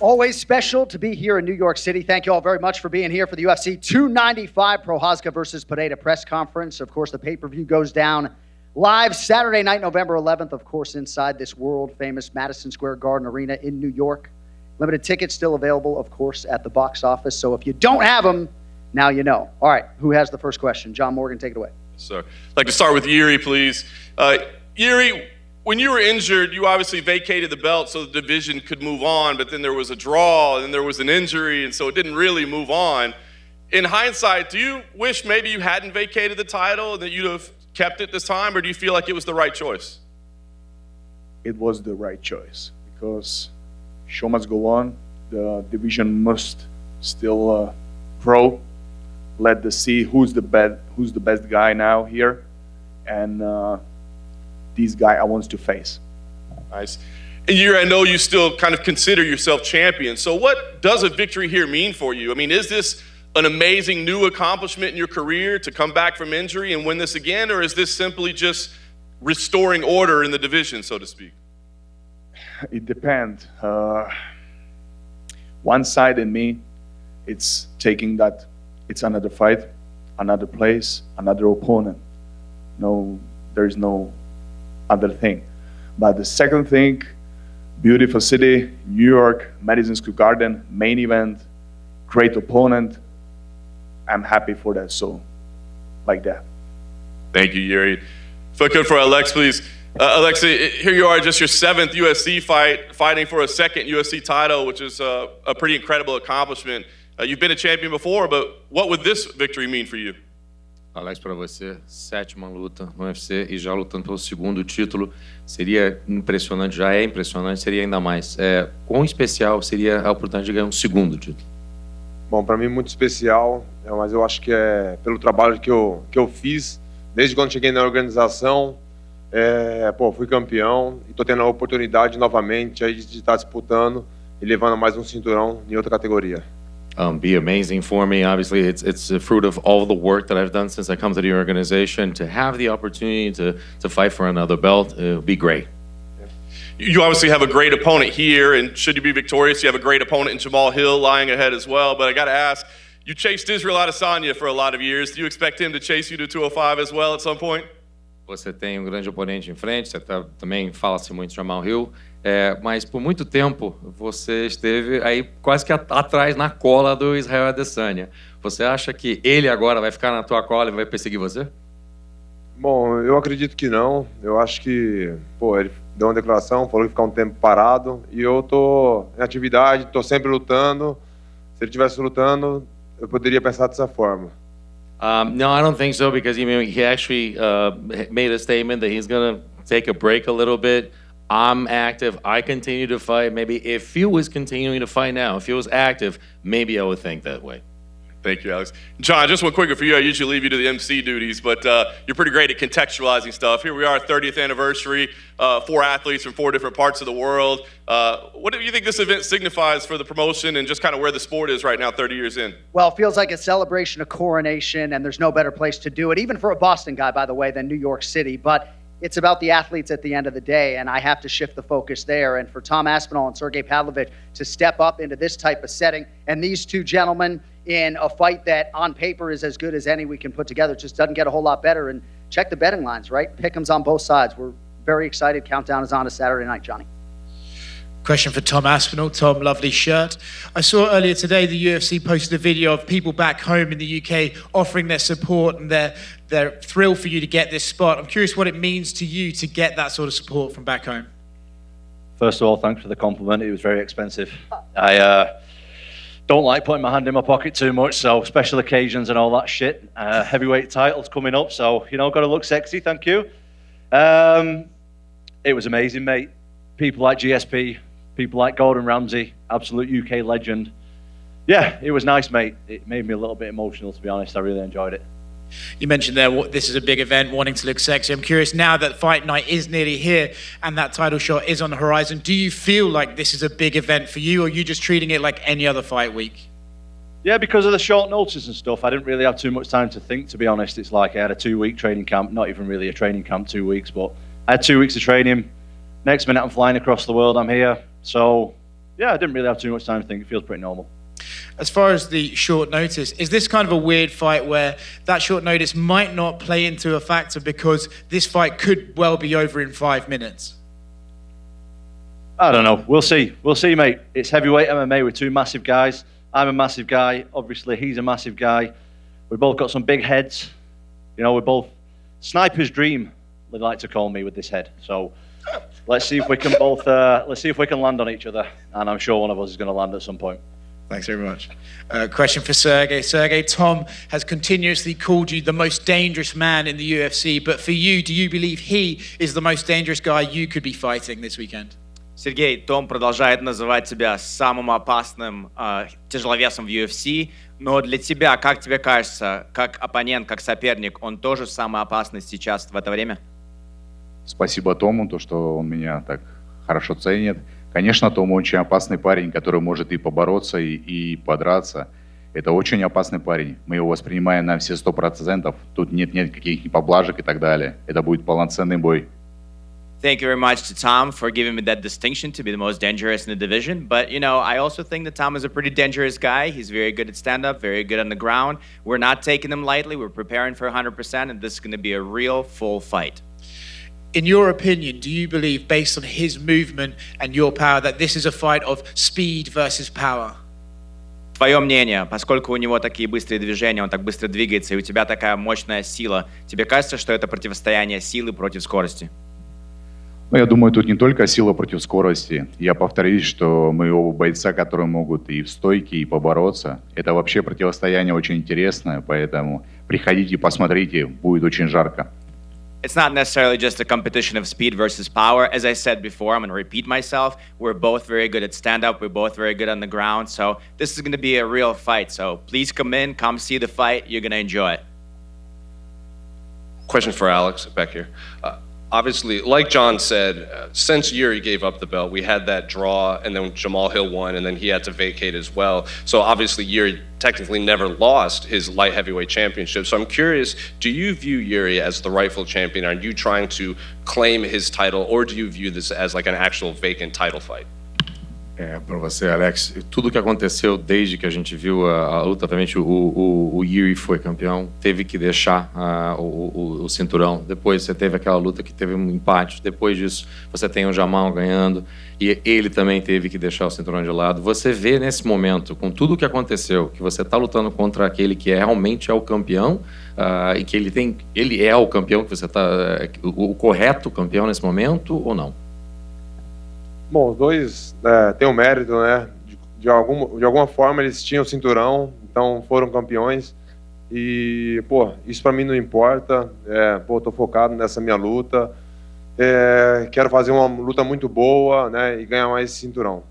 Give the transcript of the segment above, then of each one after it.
Always special to be here in New York City. Thank you all very much for being here for the UFC 295 Prochazka versus Pereira press conference. Of course, the pay-per-view goes down live Saturday night, November 11th, of course, inside this world-famous Madison Square Garden Arena in New York. Limited tickets still available, of course, at the box office. So if you don't have them, now you know. All right, who has the first question? John Morgan, take it away. Yes, sir. I'd like to start with Yuri, please. Yuri, when you were injured, you obviously vacated the belt so the division could move on, but then there was a draw, and then there was an injury, and so it didn't really move on. In hindsight, do you wish maybe you hadn't vacated the title and that you'd have kept it this time, or do you feel like it was the right choice? It was the right choice because show must go on. The division must still grow. Let us see who's the best guy now here, and this guy I want to face. Nice. And Yuri, I know you still kind of consider yourself champion. So what does a victory here mean for you? I mean, is this an amazing new accomplishment in your career to come back from injury and win this again, or is this simply just restoring order in the division, so to speak? It depends. One side in me, it's taking that it's another fight, another place, another opponent. No, there's no other thing. But the second thing, beautiful city, New York, Madison Square Garden, main event, great opponent. I'm happy for that, so like that. Thank you, Yuri. If I could for Alex, please. Alexei, here you are, just your 7th UFC fight, fighting for a 2nd UFC title, which is a pretty incredible accomplishment. You've been a champion before, but what would this victory mean for you? Alex, para você, 7ª luta no UFC e já lutando pelo 2º título, seria impressionante, já é impressionante, seria ainda mais. Quão especial seria a oportunidade de ganhar um 2º título? Bom, para mim muito especial, mas eu acho que é pelo trabalho que eu fiz, desde quando cheguei na organização, fui campeão e estou tendo a oportunidade novamente aí de estar disputando e levando mais um cinturão em outra categoria. Be amazing for me. Obviously, it's the fruit of all the work that I've done since I come to the organization. To have the opportunity to fight for another belt, it would be great. You obviously have a great opponent here, and should you be victorious, you have a great opponent in Jamal Hill lying ahead as well. But I got to ask, you chased Israel Adesanya for a lot of years. Do you expect him to chase you to 205 as well at some point? Você tem um grande oponente em frente, você também fala-se muito de Jamal Hill, mas por muito tempo você esteve aí quase que atrás, na cola do Israel Adesanya. Você acha que ele agora vai ficar na tua cola e vai perseguir você? Bom, eu acredito que não. Eu acho que, ele deu uma declaração, falou que ficar um tempo parado, e eu tô em atividade, tô sempre lutando. Se ele estivesse lutando, eu poderia pensar dessa forma. No, I don't think so, because he actually made a statement that he's going to take a break a little bit. I'm active. I continue to fight. Maybe if he was continuing to fight now, if he was active, maybe I would think that way. Thank you, Alex. John, just one quicker for you. I usually leave you to the MC duties, but you're pretty great at contextualizing stuff. Here we are, 30th anniversary, 4 athletes from 4 different parts of the world. What do you think this event signifies for the promotion and just kind of where the sport is right now, 30 years in? Well, it feels like a celebration of coronation, and there's no better place to do it, even for a Boston guy, by the way, than New York City. But it's about the athletes at the end of the day, and I have to shift the focus there. And for Tom Aspinall and Sergey Pavlovich to step up into this type of setting, and these two gentlemen in a fight that on paper is as good as any we can put together, it just doesn't get a whole lot better. And check the betting lines, right? Pick'ems on both sides. We're very excited. Countdown is on to Saturday night, Johnny. Question for Tom Aspinall. Tom, lovely shirt. I saw earlier today the UFC posted a video of people back home in the UK offering their support and their thrill for you to get this spot. I'm curious what it means to you to get that sort of support from back home. First of all, thanks for the compliment. It was very expensive. I don't like putting my hand in my pocket too much, so special occasions and all that shit. Heavyweight titles coming up, so, got to look sexy, thank you. It was amazing, mate. People like GSP, people like Gordon Ramsay, absolute UK legend. Yeah, it was nice, mate. It made me a little bit emotional, to be honest. I really enjoyed it. You mentioned there this is a big event, wanting to look sexy. I'm curious, now that fight night is nearly here and that title shot is on the horizon, do you feel like this is a big event for you, or are you just treating it like any other fight week? Yeah, because of the short notice and stuff, I didn't really have too much time to think, to be honest. It's like I had a 2-week training camp, not even really a training camp, 2 weeks, but I had 2 weeks of training. Next minute I'm flying across the world, I'm here. So Yeah, I didn't really have too much time to think. It feels pretty normal. As far as the short notice, is this kind of a weird fight where that short notice might not play into a factor because this fight could well be over in 5 minutes? I don't know. We'll see. We'll see, mate. It's heavyweight MMA with two massive guys. I'm a massive guy. Obviously, he's a massive guy. We've both got some big heads. You know, we're both sniper's dream, they like to call me with this head. So let's see if we can both, let's see if we can land on each other. And I'm sure one of us is going to land at some point. Thanks very much. Question for Sergey. Sergey, Tom has continuously called you the most dangerous man in the UFC, but for you, do you believe he is the most dangerous guy you could be fighting this weekend? Сергей, Том продолжает называть тебя самым опасным тяжеловесом в UFC, но для тебя, как тебе кажется, как оппонент, как соперник, он тоже самый опасный сейчас в это время? Спасибо Тому, то, что он меня так хорошо ценит. Конечно, Том очень опасный парень, который может и побороться, и подраться. Это очень опасный парень. Мы его воспринимаем на все 100%. Тут нет каких-нибудь поблажек и так далее. Это будет полноценный бой. Thank you very much to Tom for giving me that distinction to be the most dangerous in the division. But, you know, I also think that Tom is a pretty dangerous guy. He's very good at stand-up, very good on the ground. We're not taking him lightly. We're preparing for 100%, and this is going to be a real full fight. In your opinion, do you believe, based on his movement and your power, that this is a fight of speed versus power? Твое мнение, поскольку у него такие быстрые движения, он так быстро двигается, и у тебя такая мощная сила, тебе кажется, что это противостояние силы против скорости? Но я думаю, тут не только сила против скорости. Я повторюсь, что мы оба бойца, которые могут и в стойке, и побороться. Это вообще противостояние очень интересное, поэтому приходите, посмотрите, будет очень жарко. It's not necessarily just a competition of speed versus power. As I said before, I'm going to repeat myself. We're both very good at stand-up. We're both very good on the ground. So this is going to be a real fight. So please come in, come see the fight. You're going to enjoy it. Question for Alex back here. Obviously, like John said, since Yuri gave up the belt, we had that draw, and then Jamal Hill won, and then he had to vacate as well. So obviously, Yuri technically never lost his light heavyweight championship. So I'm curious, do you view Yuri as the rightful champion? Are you trying to claim his title, or do you view this as like an actual vacant title fight? Para você, Alex, tudo que aconteceu desde que a gente viu a luta, obviamente o Yuri foi campeão, teve que deixar o cinturão. Depois você teve aquela luta que teve um empate. Depois disso, você tem o Jamal ganhando e ele também teve que deixar o cinturão de lado. Você vê nesse momento, com tudo que aconteceu, que você está lutando contra aquele que realmente é o campeão e que ele é o campeão, que você está o correto campeão nesse momento ou não? Bom, os dois têm o mérito, né? De alguma forma eles tinham o cinturão, então foram campeões. E, pô, isso pra mim não importa. Tô focado nessa minha luta. Quero fazer uma luta muito boa, né? E ganhar mais esse cinturão.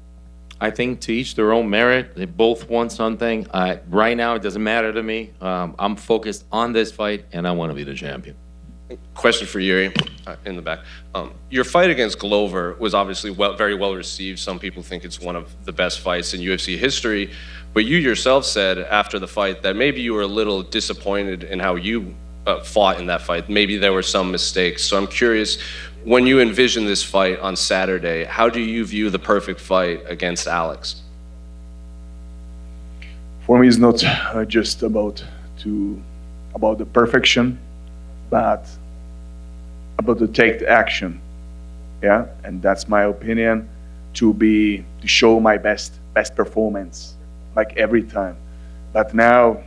I think to each their own merit. They both want something. Right now, it doesn't matter to me. I'm focused on this fight, and I want to be the champion. Question for Yuri in the back. Your fight against Glover was obviously very well received. Some people think it's one of the best fights in UFC history. But you yourself said after the fight that maybe you were a little disappointed in how you fought in that fight. Maybe there were some mistakes. So I'm curious, when you envision this fight on Saturday, how do you view the perfect fight against Alex? For me, it's not just about the perfection, but about to take the action, yeah, and that's my opinion. To show my best performance, like every time. But now,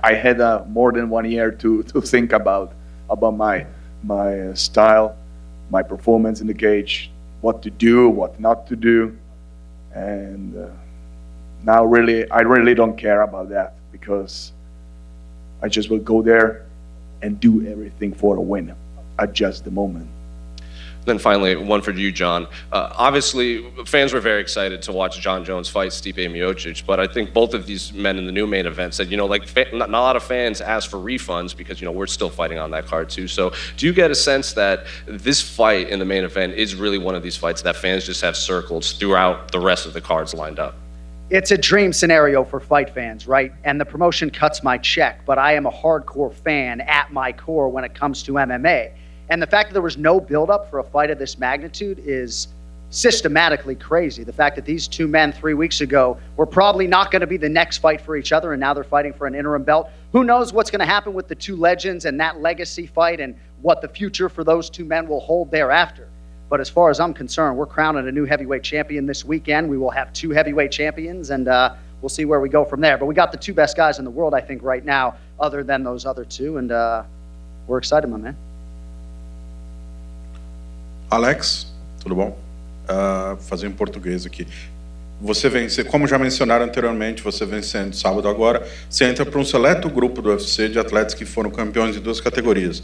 I had more than 1 year to think about my style, my performance in the cage, what to do, what not to do, and now I really don't care about that because I just will go there and do everything for a win at just the moment. Then finally, one for you, John. Obviously, fans were very excited to watch John Jones fight Stipe Miocic, but I think both of these men in the new main event said, not a lot of fans asked for refunds because, we're still fighting on that card too. So do you get a sense that this fight in the main event is really one of these fights that fans just have circled throughout the rest of the cards lined up? It's a dream scenario for fight fans, right? And the promotion cuts my check, but I am a hardcore fan at my core when it comes to MMA. And the fact that there was no buildup for a fight of this magnitude is systematically crazy. The fact that these two men 3 weeks ago were probably not going to be the next fight for each other, and now they're fighting for an interim belt. Who knows what's going to happen with the two legends and that legacy fight and what the future for those two men will hold thereafter. But as far as I'm concerned, we're crowning a new heavyweight champion this weekend. We will have two heavyweight champions, and we'll see where we go from there. But we got the two best guys in the world, I think, right now, other than those other two, and we're excited, my man. Alex, tudo bom? Fazer em português aqui. Você vence, como já mencionaram anteriormente, você vencendo sábado agora, você entra para um seleto grupo do UFC de atletas que foram campeões em duas categorias.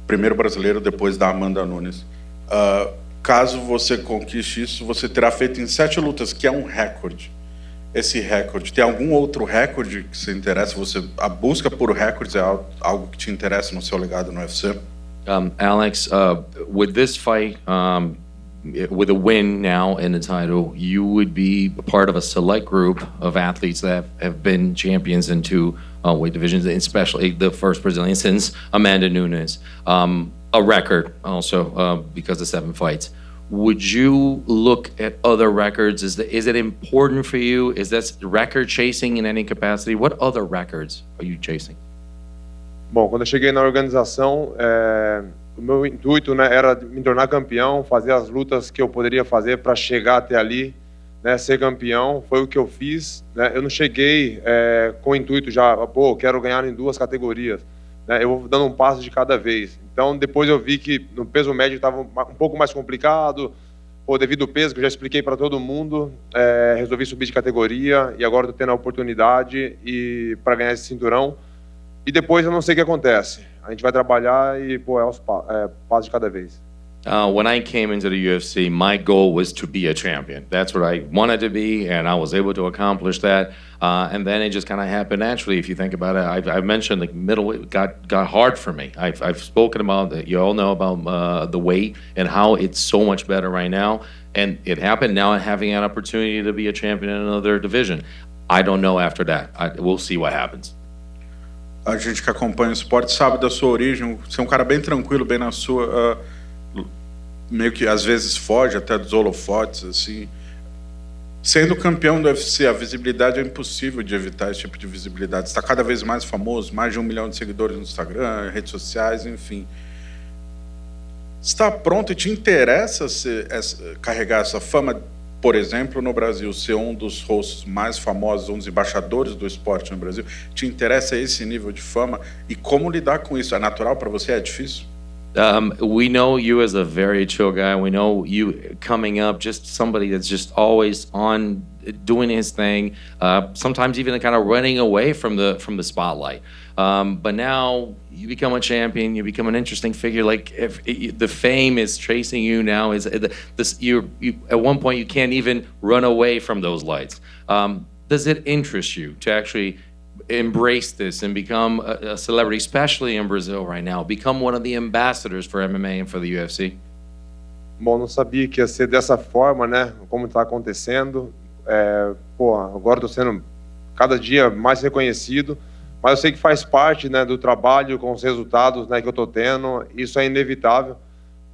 Primeiro brasileiro, depois da Amanda Nunes. Caso você conquiste isso, você terá feito em 7 lutas, que é um recorde. Esse recorde, tem algum outro recorde que você interessa? A busca por recordes é algo que te interessa no seu legado no UFC? Alex, with this fight, with a win now in the title, you would be a part of a select group of athletes that have been champions in two weight divisions, especially the first Brazilian since Amanda Nunes. A record also because of 7 fights. Would you look at other records? Is it important for you? Is that record chasing in any capacity? What other records are you chasing? Bom, quando eu cheguei na organização, o meu intuito, né, era me tornar campeão, fazer as lutas que eu poderia fazer para chegar até ali, né, ser campeão. Foi o que eu fiz, né? Eu não cheguei com o intuito já, pô, quero ganhar em 2 categorias, né? Eu vou dando um passo de cada vez. Então, depois eu vi que no peso médio estava um pouco mais complicado, pô, devido ao peso, que eu já expliquei para todo mundo, resolvi subir de categoria e agora estou tendo a oportunidade para ganhar esse cinturão. E depois eu não sei o que acontece. A gente vai trabalhar e, pô, passo de cada vez. When I came into the UFC, my goal was to be a champion. That's what I wanted to be, and I was able to accomplish that. And then it just kind of happened naturally. If you think about it, I've mentioned like middleweight got hard for me. I've spoken about it. You all know about the weight and how it's so much better right now. And it happened now, having an opportunity to be a champion in another division. I don't know after that. We'll see what happens. A gente que acompanha o esporte sabe da sua origem. Você é um cara bem tranquilo, bem na sua... meio que às vezes foge até dos holofotes, assim. Sendo campeão do UFC, a visibilidade é impossível de evitar esse tipo de visibilidade. Está cada vez mais famoso, mais de 1 milhão de seguidores no Instagram, redes sociais, enfim. Está pronto e te interessa carregar essa fama? Por exemplo, no Brasil, ser um dos rostos mais famosos, um dos embaixadores do esporte no Brasil, te interessa esse nível de fama? E como lidar com isso? É natural para você? É difícil? We know you as a very chill guy. We know you coming up, just somebody that's just always on doing his thing, sometimes even kind of running away from the spotlight. But now you become a champion, you become an interesting figure. Like if the fame is chasing you now, you at one point you can't even run away from those lights. Does it interest you to actually embrace this and become a celebrity, especially in Brazil right now, become one of the ambassadors for MMA and for the UFC? Bom, não sabia que ia ser dessa forma, né? Como está acontecendo. Pô, agora estou sendo cada dia mais reconhecido, mas eu sei que faz parte, né, do trabalho com os resultados, né, que eu estou tendo. Isso é inevitável,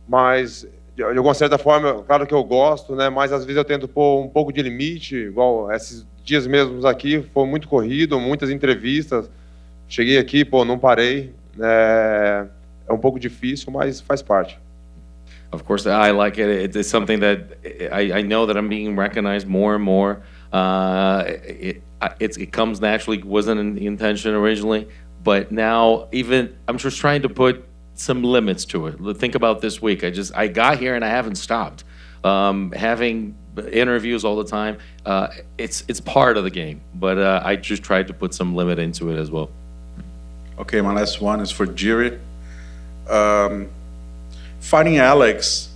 mas de alguma certa forma, claro que eu gosto, né? Mas às vezes eu tento pôr um pouco de limite, igual esses dias mesmos aqui, foi muito corrido, muitas entrevistas. Cheguei aqui, pô, não parei. É um pouco difícil, mas faz parte. Of course, I like it. It's something that I know that I'm being recognized more and more. It comes naturally. Wasn't the intention originally, but now even I'm just trying to put some limits to it. Think about this week. I got here and I haven't stopped. Having interviews all the time, it's part of the game, but I just tried to put some limit into it as well. Okay, my last one is for Jiri. Fighting Alex,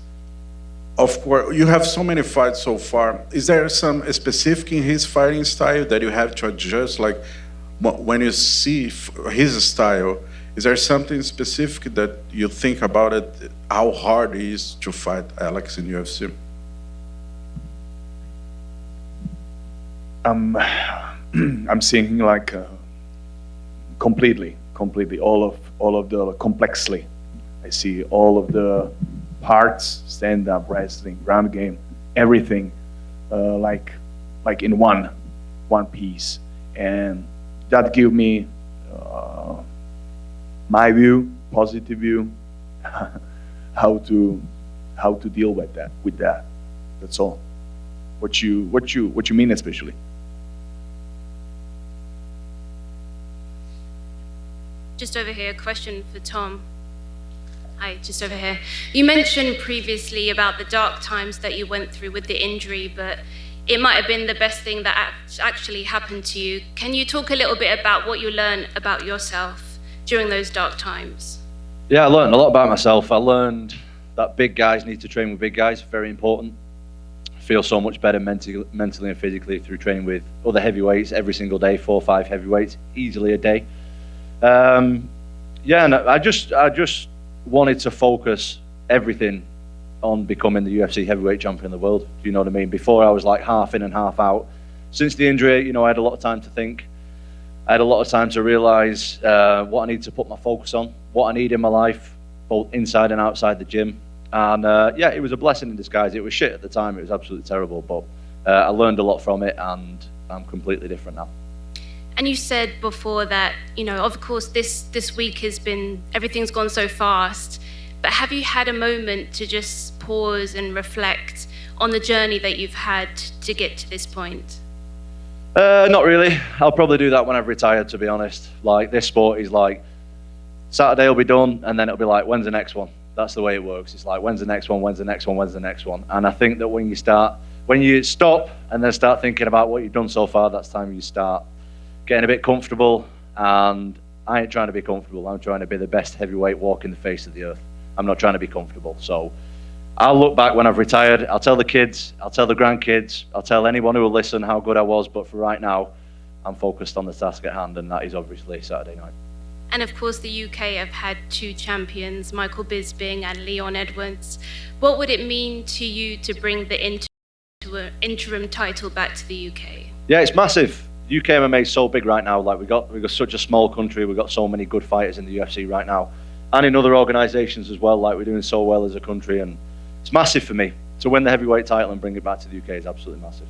of course, you have so many fights so far. Is there some specific in his fighting style that you have to adjust? Like when you see his style, is there something specific that you think about it, how hard it is to fight Alex in UFC? I'm seeing like completely all of the complexly. I see all of the parts, stand-up, wrestling, ground game, everything, like in one piece, and that gave me my view, positive view, how to deal with that. That's all. What you mean especially? Just over here, a question for Tom. Hi, just over here. You mentioned previously about the dark times that you went through with the injury, but it might have been the best thing that actually happened to you. Can you talk a little bit about what you learned about yourself during those dark times? Yeah, I learned a lot about myself. I learned that big guys need to train with big guys, very important. I feel so much better mentally and physically through training with other heavyweights every single day, 4 or 5 heavyweights, easily a day. Yeah, and I just wanted to focus everything on becoming the UFC heavyweight champion of the world. Do you know what I mean? Before I was like half in and half out. Since the injury, you know, I had a lot of time to think. I had a lot of time to realize what I need to put my focus on, what I need in my life, both inside and outside the gym. And yeah, it was a blessing in disguise. It was shit at the time. It was absolutely terrible, but I learned a lot from it, and I'm completely different now. And you said before that, you know, of course, this week has been, everything's gone so fast, but have you had a moment to just pause and reflect on the journey that you've had to get to this point? Not really. I'll probably do that when I've retired, to be honest. Like, this sport is like, Saturday will be done, and then it'll be like, when's the next one? That's the way it works. It's like, when's the next one, when's the next one, when's the next one? And I think that when you stop and then start thinking about what you've done so far, that's time you start getting a bit comfortable. And I ain't trying to be comfortable. I'm trying to be the best heavyweight walking the face of the earth. I'm not trying to be comfortable. So I'll look back when I've retired. I'll tell the kids, I'll tell the grandkids, I'll tell anyone who will listen how good I was. But for right now, I'm focused on the task at hand, and that is obviously Saturday night. And of course, the UK have had 2 champions, Michael Bisping and Leon Edwards. What would it mean to you to bring the interim title back to the UK? Yeah, it's massive. UK MMA is so big right now. Like, we've got such a small country. We've got so many good fighters in the UFC right now, and in other organisations as well. Like, we're doing so well as a country, and it's massive for me to win the heavyweight title and bring it back to the UK. Is absolutely massive.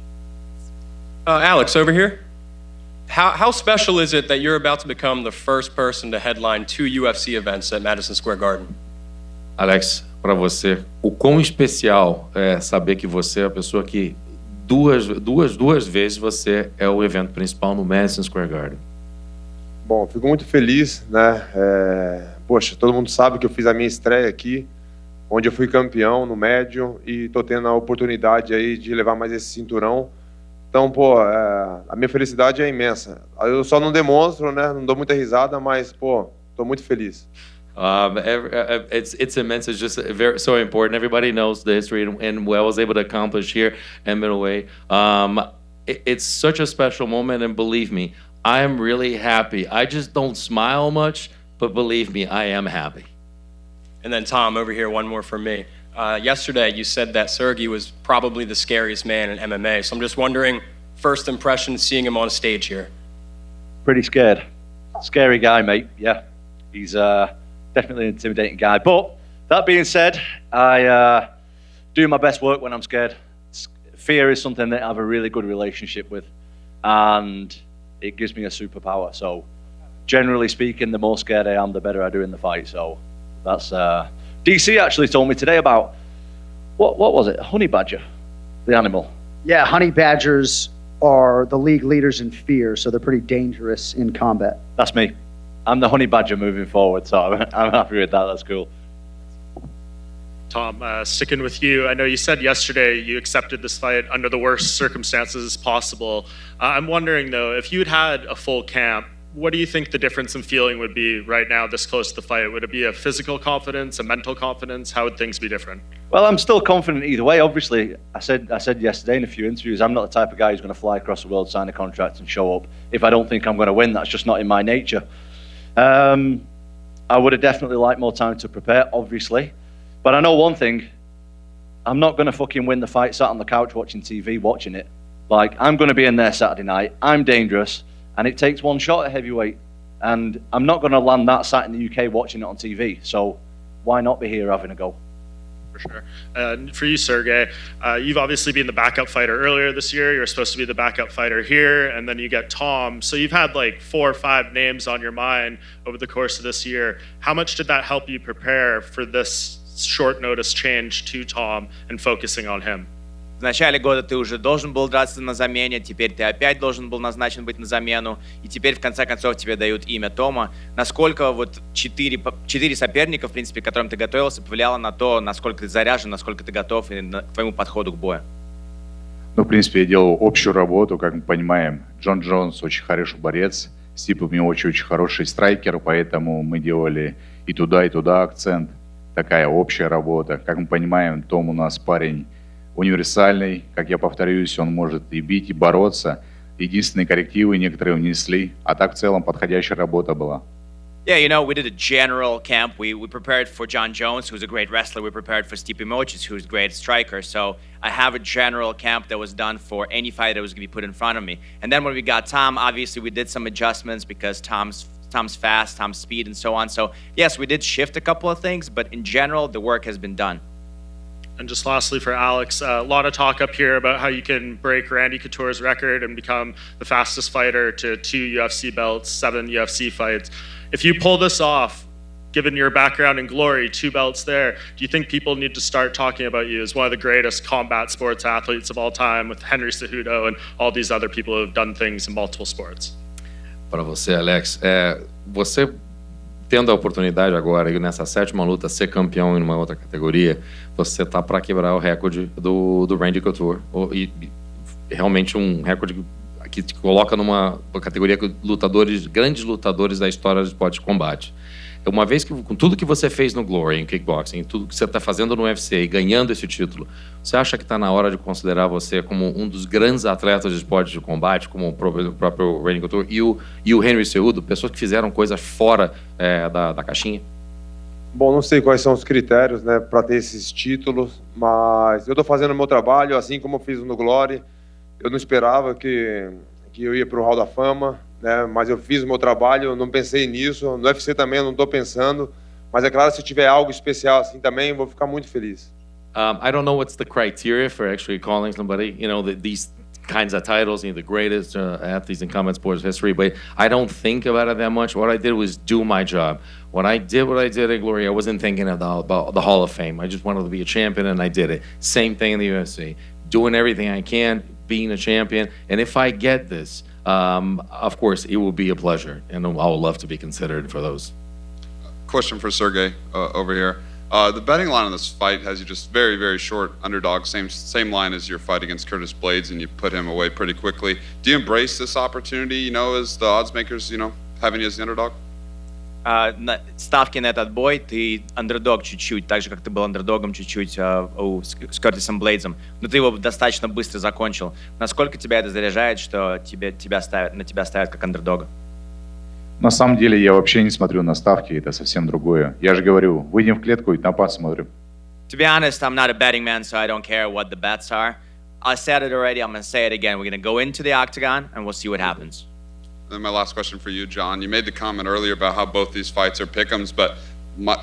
Alex, over here. How special is it that you're about to become the first person to headline 2 UFC events at Madison Square Garden? Alex, para você, o quão especial é saber que você é a pessoa que duas vezes você é o evento principal no Madison Square Garden? Bom, fico muito feliz, né? Poxa, todo mundo sabe que eu fiz a minha estreia aqui, onde eu fui campeão no médio, e tô tendo a oportunidade aí de levar mais esse cinturão. Então, pô, a minha felicidade é imensa. Eu só não demonstro, né? Não dou muita risada, mas, pô, tô muito feliz. It's immense. It's just so important. Everybody knows the history and what I was able to accomplish here at middleweight. It's such a special moment, and believe me, I am really happy. I just don't smile much, but believe me, I am happy. And then Tom, over here, one more from me. Yesterday, you said that Sergey was probably the scariest man in MMA. So I'm just wondering, first impression seeing him on stage here. Pretty scared. Scary guy, mate. Yeah, he's definitely an intimidating guy. But that being said, I do my best work when I'm scared. Fear is something that I have a really good relationship with, and it gives me a superpower. So generally speaking, the more scared I am, the better I do in the fight. So that's... DC actually told me today about, what was it, honey badger, the animal? Yeah, honey badgers are the league leaders in fear, so they're pretty dangerous in combat. That's me. I'm the honey badger moving forward, so I'm happy with that. That's cool. Tom, sticking with you, I know you said yesterday you accepted this fight under the worst circumstances possible. I'm wondering, though, if you'd had a full camp, what do you think the difference in feeling would be right now, this close to the fight? Would it be a physical confidence, a mental confidence? How would things be different? Well, I'm still confident either way. Obviously, I said yesterday in a few interviews, I'm not the type of guy who's going to fly across the world, sign a contract, and show up if I don't think I'm going to win. That's just not in my nature. I would have definitely liked more time to prepare, obviously. But I know one thing. I'm not going to fucking win the fight sat on the couch watching TV, watching it. Like, I'm going to be in there Saturday night. I'm dangerous. And it takes one shot at heavyweight. And I'm not going to land that sat in the UK watching it on TV. So why not be here having a go? For sure. For you, Sergey, you've obviously been the backup fighter earlier this year. You're supposed to be the backup fighter here, and then you get Tom. So you've had like 4 or 5 names on your mind over the course of this year. How much did that help you prepare for this short notice change to Tom and focusing on him? В начале года ты уже должен был драться на замене, теперь ты опять должен был назначен быть на замену, и теперь в конце концов тебе дают имя Тома. Насколько вот 4 соперника, в принципе, к которым ты готовился, повлияло на то, насколько ты заряжен, насколько ты готов и к твоему подходу к бою? Ну, в принципе, я делал общую работу, как мы понимаем. Джон Джонс очень хороший борец, Стипов очень хороший страйкер, поэтому мы делали и туда акцент. Такая общая работа. Как мы понимаем, Том у нас парень универсальный, как я повторюсь, он может и бить, и бороться. Единственные коррективы некоторые внесли, а так в целом подходящая работа была. Yeah, you know, we did a general camp. We prepared for John Jones, who's a great wrestler. We prepared for Stipe Miocic, who's a great striker. So I have a general camp that was done for any fight that was going to be put in front of me. And then when we got Tom, obviously we did some adjustments because Tom's fast, Tom's speed, and so on. So yes, we did shift a couple of things, but in general, the work has been done. And just lastly for Alex, a lot of talk up here about how you can break Randy Couture's record and become the fastest fighter to 2 UFC belts, 7 UFC fights. If you pull this off, given your background in glory, 2 belts there, do you think people need to start talking about you as one of the greatest combat sports athletes of all time with Henry Cejudo and all these other people who have done things in multiple sports? Para você, Alex, você tendo a oportunidade agora, nessa 7ª luta, ser campeão em uma outra categoria, você tá para quebrar o recorde do Randy Couture. E realmente um recorde que te coloca numa categoria que grandes lutadores da história do esporte de combate. Uma vez que, com tudo que você fez no Glory, em kickboxing, tudo que você está fazendo no UFC e ganhando esse título, você acha que está na hora de considerar você como um dos grandes atletas de esporte de combate, como o próprio Randy Couture e o Henry Cejudo, pessoas que fizeram coisas fora da caixinha? Bom, não sei quais são os critérios, né, para ter esses títulos, mas eu estou fazendo o meu trabalho, assim como eu fiz no Glory. Eu não esperava que eu ia para o Hall da Fama, né? Mas eu fiz o meu trabalho, eu não pensei nisso. No UFC também eu não estou pensando, mas é claro, se tiver algo especial assim também, eu vou ficar muito feliz. I don't know what's the criteria for actually calling somebody, these kinds of titles, the greatest athletes in combat sports history, but I don't think about it that much. What I did was do my job. When I did what I did at Glory, I wasn't thinking about the Hall of Fame. I just wanted to be a champion, and I did it. Same thing in the UFC. Doing everything I can, being a champion, and if I get this, of course, it will be a pleasure, and I would love to be considered for those. Question for Sergey over here. The betting line on this fight has you just very, very short underdog, same line as your fight against Curtis Blades, and you put him away pretty quickly. Do you embrace this opportunity, as the odds makers, having you as the underdog? Ставки на этот бой, ты андердог чуть-чуть, так же, как ты был андердогом чуть-чуть с Кертисом Блейдсом, но ты его достаточно быстро закончил. Насколько тебя это заряжает, что на тебя ставят как андердога? На самом деле я вообще не смотрю на ставки, это совсем другое. Я же говорю, выйдем в клетку и там посмотрим. To be honest, I'm not a betting man, so I don't care what the bets are. I said it already, I'm going to say it again. We're going to go into the octagon and we'll see what happens. And my last question for you, John. You made the comment earlier about how both these fights are pick'ems, but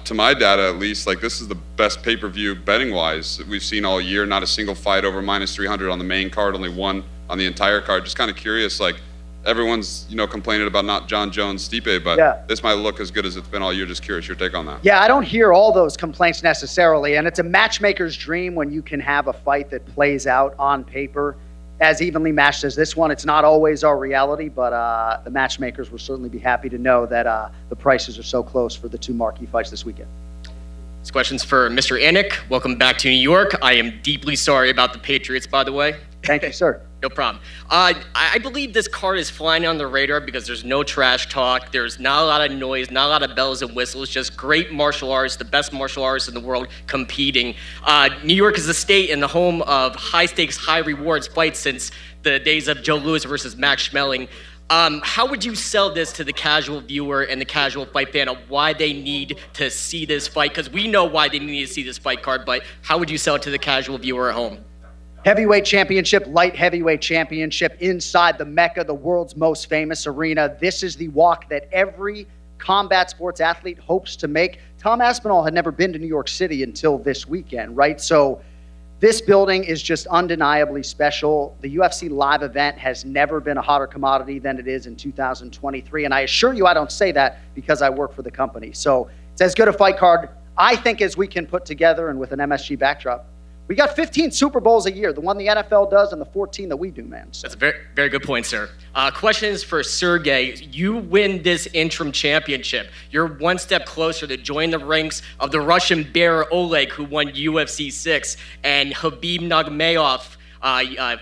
to my data at least, this is the best pay-per-view betting-wise that we've seen all year. Not a single fight over minus 300 on the main card, only one on the entire card. Just kind of curious, everyone's, complaining about not John Jones, Stipe, but this might look as good as it's been all year. Just curious your take on that. Yeah, I don't hear all those complaints necessarily, and it's a matchmaker's dream when you can have a fight that plays out on paper as evenly matched as this one. It's not always our reality, but the matchmakers will certainly be happy to know that the prices are so close for the 2 marquee fights this weekend. This question's for Mr. Anik. Welcome back to New York. I am deeply sorry about the Patriots, by the way. Thank you, sir. No problem. I believe this card is flying on the radar because there's no trash talk. There's not a lot of noise, not a lot of bells and whistles, just great martial artists, the best martial artists in the world competing. New York is the state and the home of high-stakes, high-rewards fights since the days of Joe Louis versus Max Schmeling. How would you sell this to the casual viewer and the casual fight fan of why they need to see this fight? Because we know why they need to see this fight card, but how would you sell it to the casual viewer at home? Heavyweight championship, light heavyweight championship inside the Mecca, the world's most famous arena. This is the walk that every combat sports athlete hopes to make Tom Aspinall had never been to New York City until this weekend, right? So this building is just undeniably special. The UFC live event has never been a hotter commodity than it is in 2023. And I assure you, I don't say that because I work for the company. So it's as good a fight card, I think, as we can put together, and with an MSG backdrop. We got 15 Super Bowls a year, the one the NFL does and the 14 that we do, man. So. That's a very, very good point, sir. Questions for Sergey. You win this interim championship. You're one step closer to join the ranks of the Russian bear Oleg, who won UFC 6, and Khabib Nurmagomedov,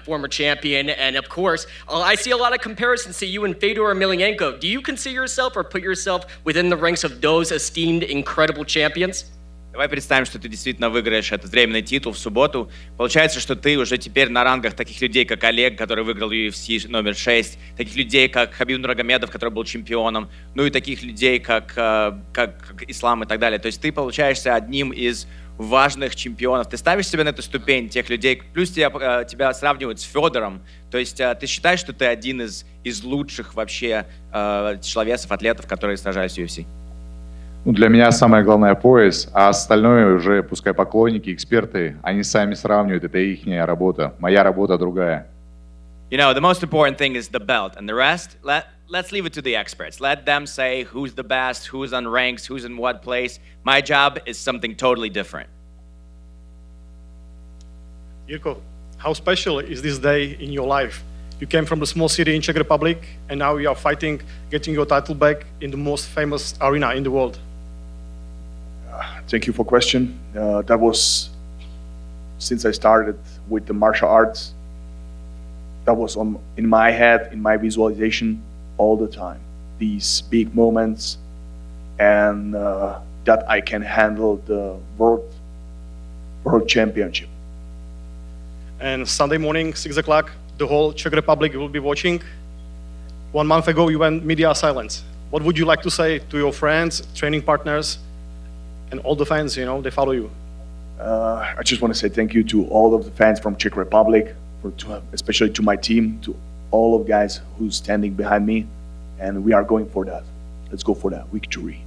former champion. And of course, I see a lot of comparisons to you and Fedor Emelianenko. Do you consider yourself or put yourself within the ranks of those esteemed incredible champions? Давай представим, что ты действительно выиграешь этот временный титул в субботу. Получается, что ты уже теперь на рангах таких людей, как Олег, который выиграл UFC номер 6, таких людей, как Хабиб Нурмагомедов, который был чемпионом, ну и таких людей, как Ислам и так далее. То есть ты получаешься одним из важных чемпионов. Ты ставишь себя на эту ступень тех людей, плюс тебя сравнивают с Федором. То есть ты считаешь, что ты один из лучших вообще тяжеловесов, атлетов, которые сражались в UFC? Ну, для меня самое главное пояс, а остальное уже, пускай поклонники, эксперты, они сами сравнивают, это ихняя работа. Моя работа другая. You know, the most important thing is the belt, and the rest, let's leave it to the experts. Let them say who's the best, who's on ranks, who's in what place. My job is something totally different. Jirko, how special is this day in your life? You came from a small city in Czech Republic, and now you are fighting, getting your title back in the most famous arena in the world. Thank you for question. That was, since I started with the martial arts, that was in my head, in my visualization all the time. These big moments, and that I can handle the world championship. And Sunday morning, 6 o'clock, the whole Czech Republic will be watching. 1 month ago, you went media silence. What would you like to say to your friends, training partners, and all the fans, they follow you? I just want to say thank you to all of the fans from Czech Republic, especially to my team, to all of guys who's standing behind me, and we are going for that. Let's go for that victory.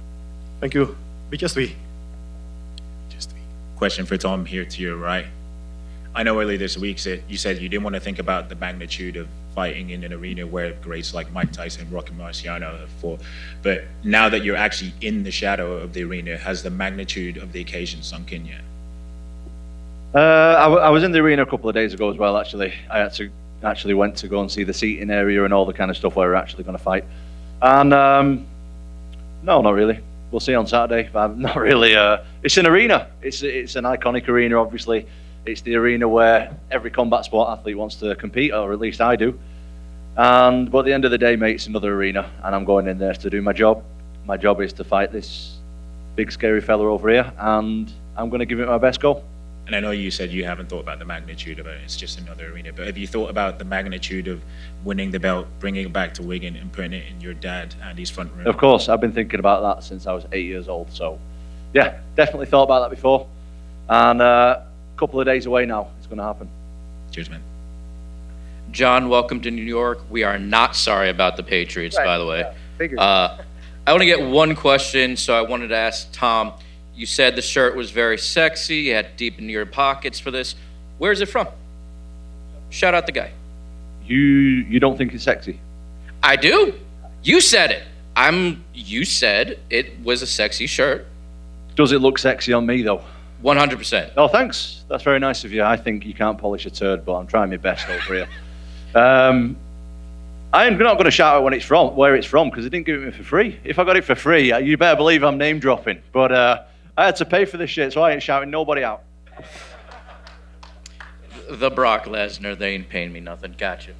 Thank you. Vítězství. Question for Tom here to your right. I know earlier this week you said you didn't want to think about the magnitude of fighting in an arena where greats like Mike Tyson and Rocky Marciano have fought. But now that you're actually in the shadow of the arena, has the magnitude of the occasion sunk in yet? I was in the arena a couple of days ago as well, actually. I actually went to go and see the seating area and all the kind of stuff where we're actually going to fight. And no, not really. We'll see on Saturday. But I'm not really. It's an arena. It's an iconic arena, obviously. It's the arena where every combat sport athlete wants to compete, or at least I do. But at the end of the day, mate, it's another arena, and I'm going in there to do my job. My job is to fight this big, scary fella over here, and I'm going to give it my best go. And I know you said you haven't thought about the magnitude of it, it's just another arena, but have you thought about the magnitude of winning the belt, bringing it back to Wigan, and putting it in your dad Andy's front room? Of course, I've been thinking about that since I was 8 years old, so yeah, definitely thought about that before. And couple of days away now, it's going to happen. Cheers, man. John, welcome to New York. We are not sorry about the Patriots, by the way. I only get one question, so I wanted to ask Tom. You said the shirt was very sexy. You had deep into your pockets for this. Where is it from? Shout out the guy. You don't think it's sexy? I do. You said it. You said it was a sexy shirt. Does it look sexy on me, though? 100%. Oh, thanks. That's very nice of you. I think you can't polish a turd, but I'm trying my best over here. I'm not going to shout out where it's from, because they didn't give it me for free. If I got it for free, you better believe I'm name dropping. But I had to pay for this shit, so I ain't shouting nobody out. The Brock Lesnar, they ain't paying me nothing. Gotcha.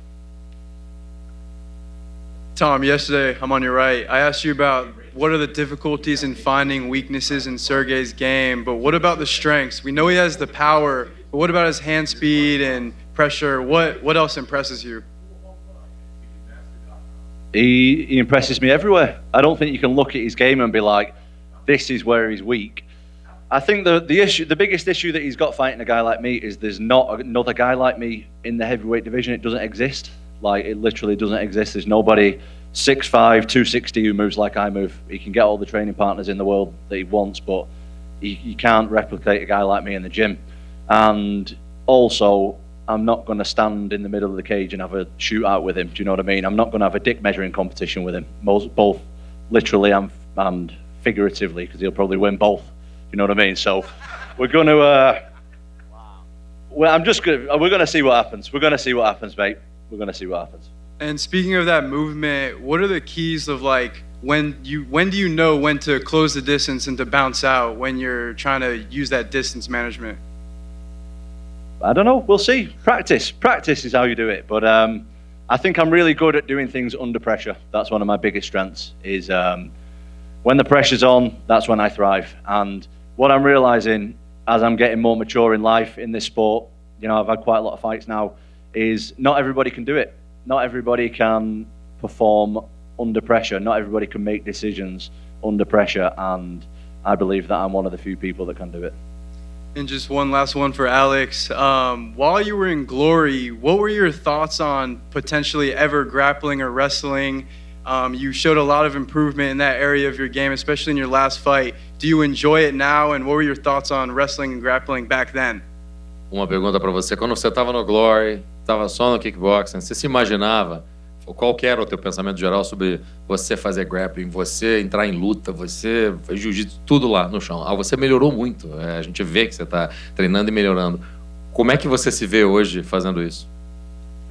Tom, yesterday, I'm on your right. I asked you about what are the difficulties in finding weaknesses in Sergey's game, but what about the strengths? We know he has the power, but what about his hand speed and pressure? What else impresses you? He impresses me everywhere. I don't think you can look at his game and be like, this is where he's weak. I think the biggest issue that he's got fighting a guy like me is there's not another guy like me in the heavyweight division. It doesn't exist. Like, it literally doesn't exist. There's nobody 6'5", 260 who moves like I move. He can get all the training partners in the world that he wants, but you can't replicate a guy like me in the gym. And also, I'm not going to stand in the middle of the cage and have a shootout with him. Do you know what I mean? I'm not going to have a dick measuring competition with him, both literally and figuratively, because he'll probably win both. You know what I mean? So we're going to. We're going to see what happens. We're going to see what happens, mate. We're going to see what happens. And speaking of that movement, what are the keys of like when do you know when to close the distance and to bounce out when you're trying to use that distance management? I don't know. We'll see. Practice is how you do it. But I think I'm really good at doing things under pressure. That's one of my biggest strengths. Is when the pressure's on, that's when I thrive. And what I'm realizing as I'm getting more mature in life in this sport, you know, I've had quite a lot of fights now, is not everybody can do it. Not everybody can perform under pressure. Not everybody can make decisions under pressure. And I believe that I'm one of the few people that can do it. And just one last one for Alex. While you were in Glory, what were your thoughts on potentially ever grappling or wrestling? You showed a lot of improvement in that area of your game, especially in your last fight. Do you enjoy it now? And what were your thoughts on wrestling and grappling back then? Uma pergunta para você. Quando você estava no Glory, estava só no kickboxing, você se imaginava, qual que era o teu pensamento geral sobre você fazer grappling, você entrar em luta, você fez jiu-jitsu, tudo lá no chão? Você melhorou muito. A gente vê que você está treinando e melhorando. Como é que você se vê hoje fazendo isso?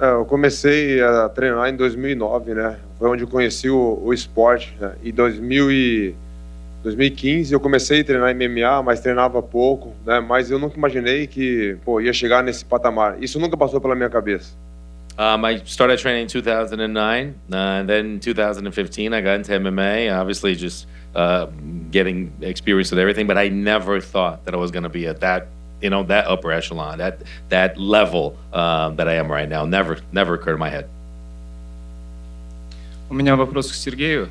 Eu comecei a treinar em 2009, né? Foi onde eu conheci o esporte, né? Em 2015 eu comecei a treinar MMA, mas treinava pouco, né? Mas eu nunca imaginei que ia chegar nesse patamar. Isso nunca passou pela minha cabeça. I started training in 2009, and then in 2015 I got into MMA, obviously just getting experience with everything, but I never thought that I was going to be at that, you know, that upper echelon, that level that I am right now. Never occurred in my head. У меня вопрос к Сергею.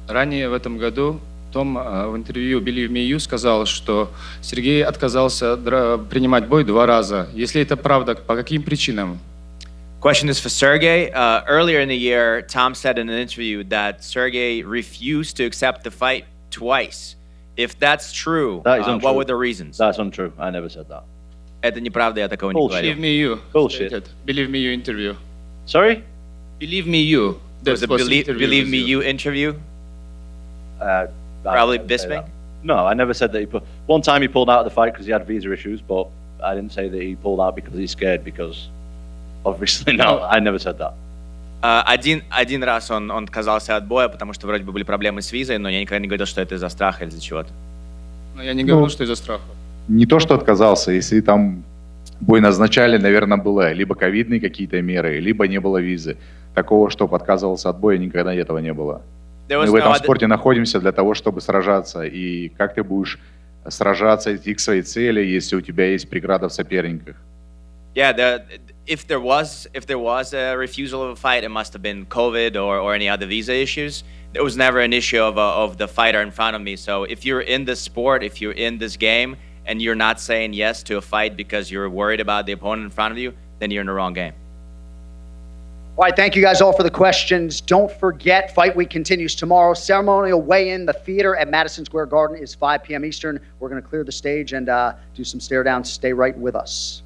Ранее в этом году Том в интервью Believe Me You сказал, что Сергей отказался принимать бой 2 раза. Если это правда, по каким причинам? Question is for Sergey. Earlier in the year, Tom said in an interview that Sergey refused to accept the fight twice. If that's true, what were the reasons? That's untrue. I never said that. Это неправда, я такого не говорил. Believe Me You. Bullshit. Believe Me You interview. Sorry? Believe Me You. There was a Believe Me You interview? Probably Bisping? No, I never said that one time he pulled out of the fight because he had visa issues, but I didn't say that he pulled out because he's scared, because obviously no, I never said that. Один раз он отказался от боя, потому что вроде бы были проблемы с визой, но я никогда не говорил, что это из-за страха или из-за чего-то. Но я не говорил, что из-за страха. Не то, что отказался. Если там бой назначали, наверное, было либо ковидные какие-то меры, либо не было визы. Такого, чтобы отказывался от боя, никогда этого не было. Мы в этом спорте находимся для того, чтобы сражаться. И как ты будешь сражаться, идти к своей цели, если у тебя есть преграда в соперниках? Yeah, if there was a refusal of a fight, it must have been COVID or any other visa issues. There was never an issue of the fighter in front of me. So if you're in this sport, if you're in this game, and you're not saying yes to a fight because you're worried about the opponent in front of you, then you're in the wrong game. All right, thank you guys all for the questions. Don't forget, Fight Week continues tomorrow. Ceremonial weigh-in. The theater at Madison Square Garden is 5 p.m. Eastern. We're going to clear the stage and do some stare downs. Stay right with us.